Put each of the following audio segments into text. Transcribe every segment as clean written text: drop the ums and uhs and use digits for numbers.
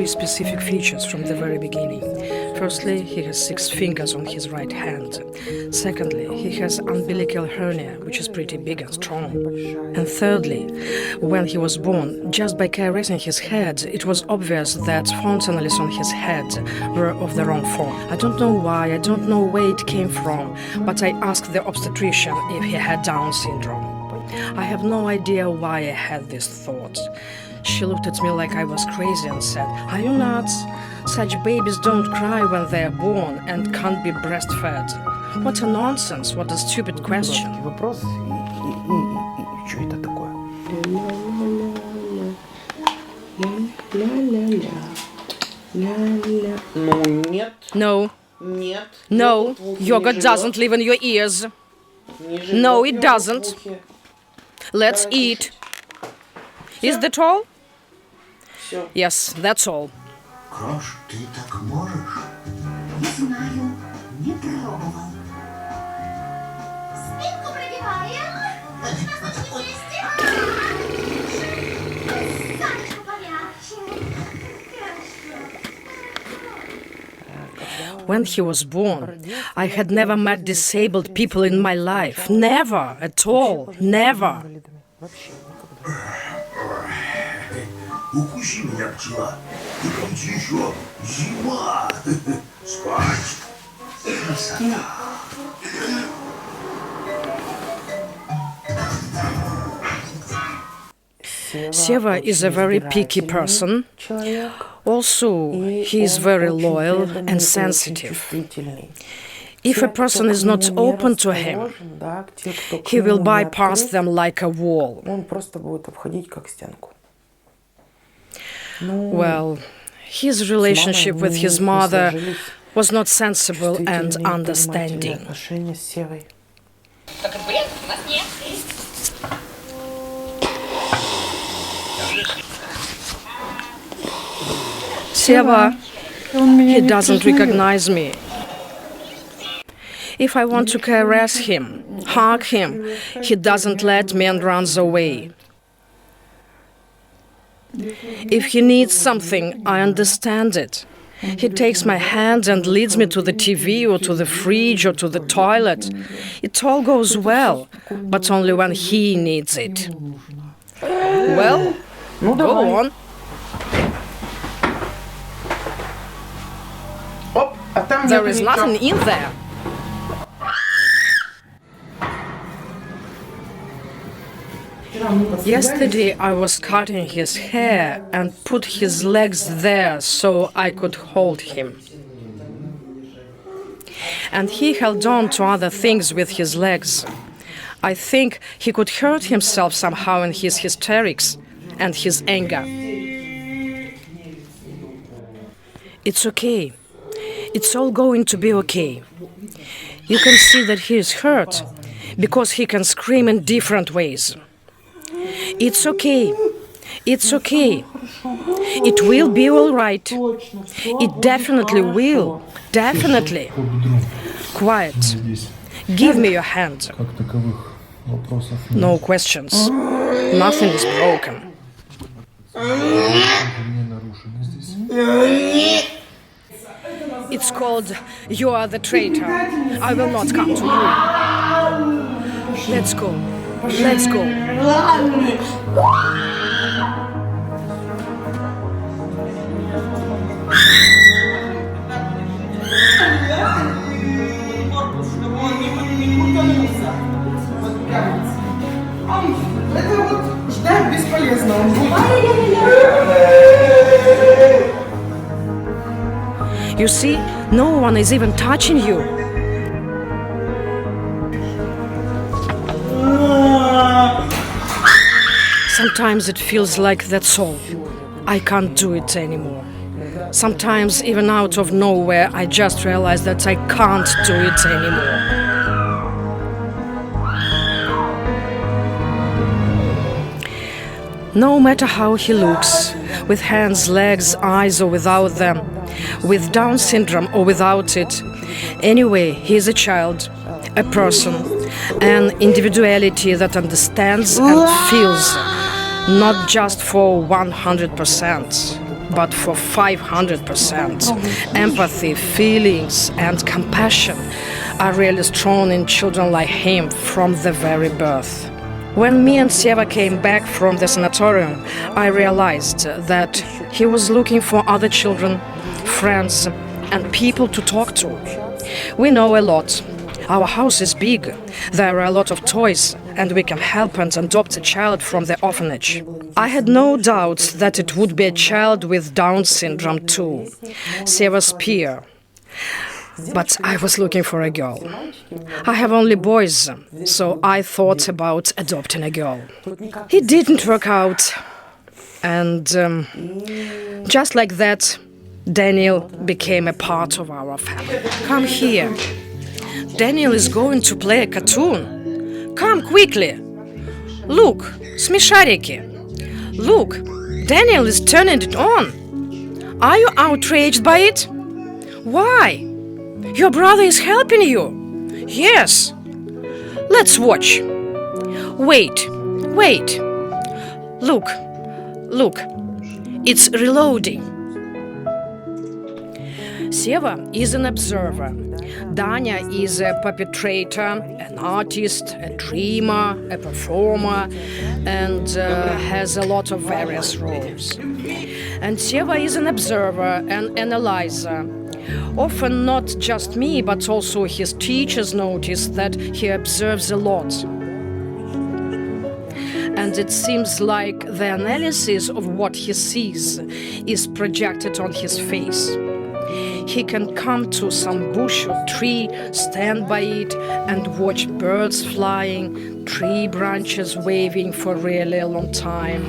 specific features from the very beginning. Firstly, he has 6 fingers on his right hand. Secondly, he has umbilical hernia, which is pretty big and strong. And thirdly, when he was born, just by caressing his head, it was obvious that fontanelles on his head were of the wrong form. I don't know why, I don't know where it came from, but I asked the obstetrician if he had Down syndrome. I have no idea why I had this thought. She looked at me like I was crazy and said, "Are you nuts? Such babies don't cry when they are born and can't be breastfed." What a nonsense, what a stupid question. Вопрос и что это такое? Ну нет. No. Нет. No. Yogurt doesn't live in your ears. No, it doesn't. Let's eat. Is that all? Yes, that's all. Крош, ты так можешь? Не знаю, не пробовал. Спинку пробиваем. Носочки вместе. Санечку помягче. When he was born, I had never met disabled people in my life. Never, at all, never. Укуси меня, пчела. И ведь еще зима. Спать. Красота. Seva is a very picky person. Also, he is very loyal and sensitive. If a person is not open to him, he will bypass them like a wall. Well, his relationship with his mother was not sensible and understanding. Seva, he doesn't recognize me. If I want to caress him, hug him, he doesn't let me and runs away. If he needs something, I understand it. He takes my hand and leads me to the TV or to the fridge or to the toilet. It all goes well, but only when he needs it. Well, go on. There is nothing in there. Yesterday I was cutting his hair and put his legs there so I could hold him. And he held on to other things with his legs. I think he could hurt himself somehow in his hysterics and his anger. It's okay. It's all going to be okay. You can see that he is hurt because he can scream in different ways. It's okay. It's okay. It will be all right. It definitely will. Definitely. Quiet. Give me your hand. No questions. Nothing is broken. It's called "You Are the Traitor." I will not come to you. Let's go. Let's go. Это вот ждать бесполезно. You see, no one is even touching you. Sometimes it feels like that's all. I can't do it anymore. Sometimes, even out of nowhere, I just realize that I can't do it anymore. No matter how he looks, with hands, legs, eyes or without them, with Down syndrome or without it, anyway, he is a child, a person, an individuality that understands and feels, not just for 100%. but for 500%. Empathy, feelings, and compassion are really strong in children like him from the very birth. When me and Seva came back from the sanatorium, I realized that he was looking for other children, friends, and people to talk to. We know a lot. Our house is big. There are a lot of toys, and we can help and adopt a child from the orphanage. I had no doubts that it would be a child with Down syndrome too, Seva's peer. But I was looking for a girl. I have only boys, so I thought about adopting a girl. It didn't work out. And just like that, Danil became a part of our family. Come here. Danil is going to play a cartoon. Come quickly. Look, Smeshariki. Look, Danil is turning it on. Are you outraged by it? Why? Your brother is helping you. Yes. Let's watch. Wait. Look. It's reloading. Seva is an observer. Danya is a perpetrator, an artist, a dreamer, a performer, and has a lot of various roles. And Seva is an observer, an analyzer. Often not just me, but also his teachers notice that he observes a lot. And it seems like the analysis of what he sees is projected on his face. He can come to some bush or tree, stand by it, and watch birds flying, tree branches waving for really a long time.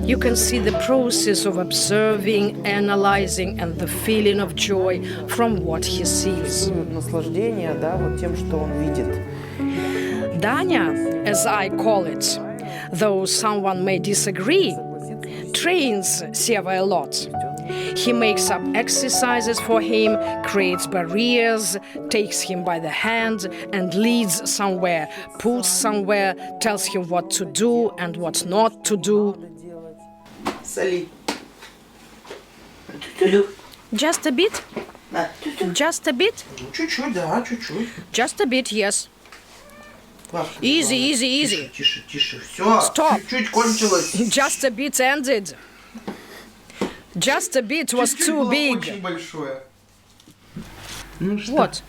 You can see the process of observing, analyzing, and the feeling of joy from what he sees. Наслаждение, да, вот тем, что он видит. Danya, as I call it, though someone may disagree, trains Seva a lot. He makes up exercises for him, creates barriers, takes him by the hand and leads somewhere, pulls somewhere, tells him what to do and what not to do. Соли. Just a bit? Just a bit? Чуть-чуть, да, чуть-чуть. Just a bit, yes. Easy. Тише. Все. Stop. Чуть-чуть кончилось. Just a bit ended. Just a bit was Чуть-чуть too было big. очень большое. Ну что? What?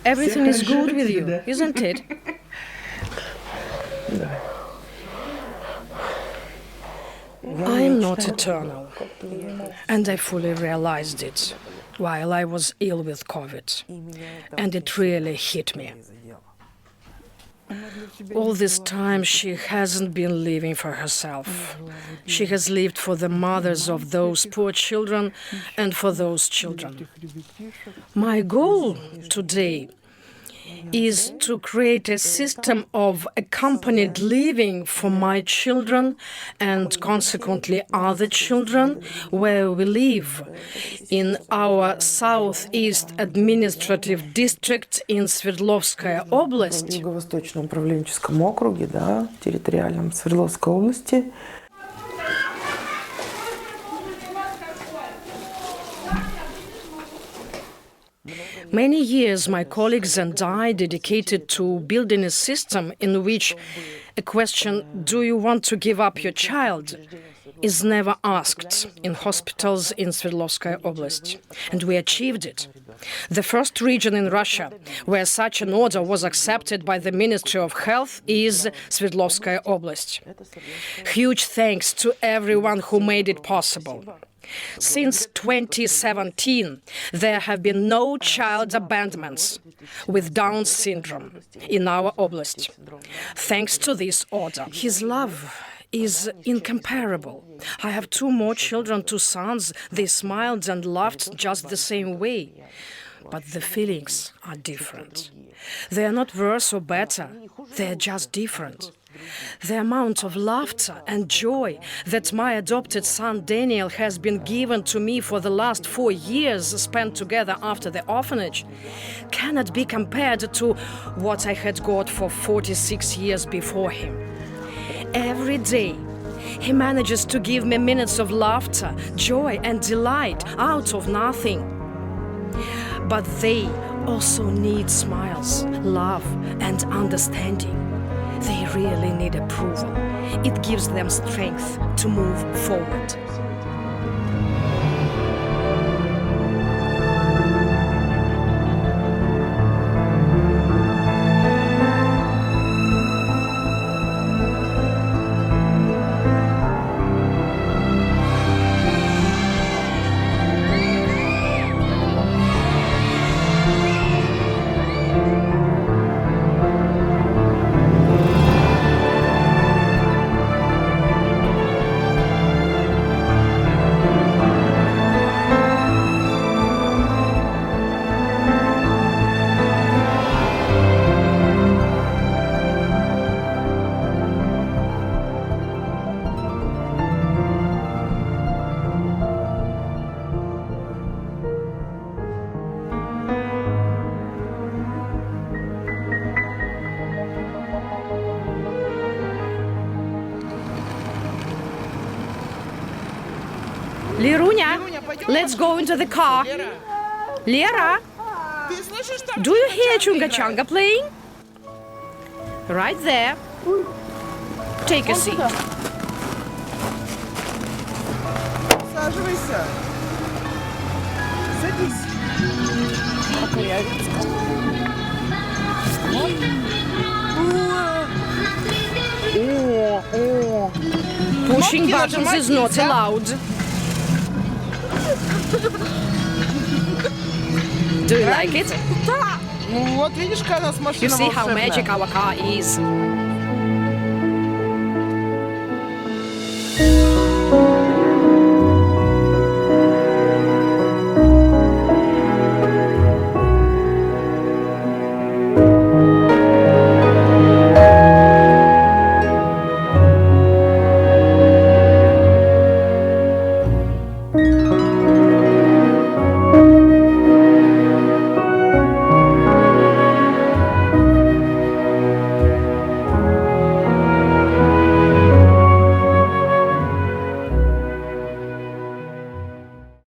Everything is good with you, да? isn't it? I am not eternal, and I fully realized it while I was ill with COVID, and it really hit me. All this time she hasn't been living for herself. She has lived for the mothers of those poor children and for those children. My goal today is to create a system of accompanied living for my children and consequently other children where we live in our southeast administrative district in Sverdlovskaya Oblast. В Юго-Восточном управленческом округе, да, территориальном Свердловской области. Many years my colleagues and I dedicated to building a system in which a question, do you want to give up your child, is never asked in hospitals in Sverdlovskaya Oblast. And we achieved it. The first region in Russia where such an order was accepted by the Ministry of Health is Sverdlovskaya Oblast. Huge thanks to everyone who made it possible. Since 2017, there have been no child abandonments with Down syndrome in our oblast. Thanks to this order. His love is incomparable. I have two more children, two sons. They smiled and laughed just the same way. But the feelings are different. They are not worse or better. They are just different. The amount of laughter and joy that my adopted son Danil has been given to me for the last 4 years spent together after the orphanage cannot be compared to what I had got for 46 years before him. Every day, He manages to give me minutes of laughter, joy, and delight out of nothing. But they also need smiles, love, and understanding. They really need approval. It gives them strength to move forward. Lirunya, let's go into the car. Lera, do you hear Chunga-Changa playing? Right there. Take a seat. Саживайся. Садись. Pushing buttons is not allowed. Do you like it? Да. Ну вот видишь, какая у нас You машина see how волшебная. magic our car is.